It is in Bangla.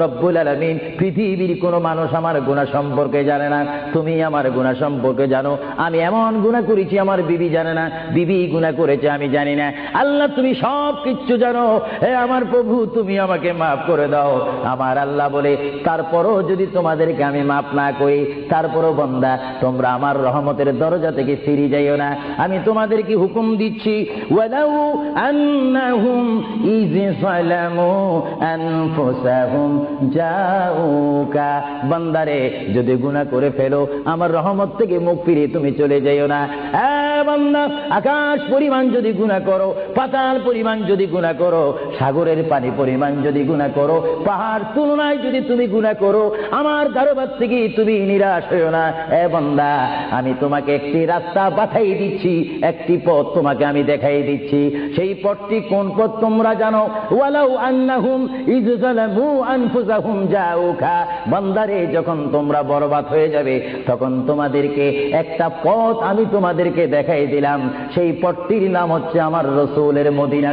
রব্বুল আলামিন পৃথিবীর কোনো মানুষ আমার গুনাহ সম্পর্কে জানে না, তুমি আমার গুনাহ সম্পর্কে জানো। আমি এমন গুনাহ করেছি আমার বিবি জানে না, বিবি গুনাহ করেছে আমি জানি না। আল্লাহ তুমি সব কিচ্ছু জানো, হে আমার প্রভু তুমি আমাকে মাফ করে দাও। আমার আল্লাহ বলে, তারপরও যদি তোমাদেরকে আমি মাফ না করি, তারপরও বান্দা তোমরা আমার রহমতের দরজা থেকে ফিরে যাইও না। আমি তোমাদেরকে হুকুম দিচ্ছি, ওয়ালাউ আন্নাহুম ইয যালামু আনফুসাহুম জাউকা, বান্দারে যদি গুনাহ করে ফেলো আমার রহমত থেকে মুখ ফিরিয়ে তুমি চলে যাইও না। বান্দা, আকাশ পরিমাণ যদি গুনাহ করো, পাতাল পরিমাণ যদি গুনাহ করো, সাগরের পানি পরিমাণ যদি গুনাহ করো, পাহাড় তুলনায় যদি তুমি গুনাহ করো, আমার দরবার থেকে তুমি নিরাশ হইও না। বান্দা, আমি তোমাকে একটি রাস্তা পাঠাই দিচ্ছি, একটি পথ তোমাকে আমি দেখাই দিচ্ছি। সেই পথটি কোন পথ তোমরা জানো? ওয়ালাউ আন্নাহুম ইয যালামু আনফুসাহুম জাউকা, বান্দারে যখন তোমরা বরবাদ হয়ে যাবে তখন তোমাদেরকে একটা পথ আমি তোমাদেরকে দেখাই দিলাম, সেই পথটির নাম হচ্ছে আমার রাসূলের মদিনা।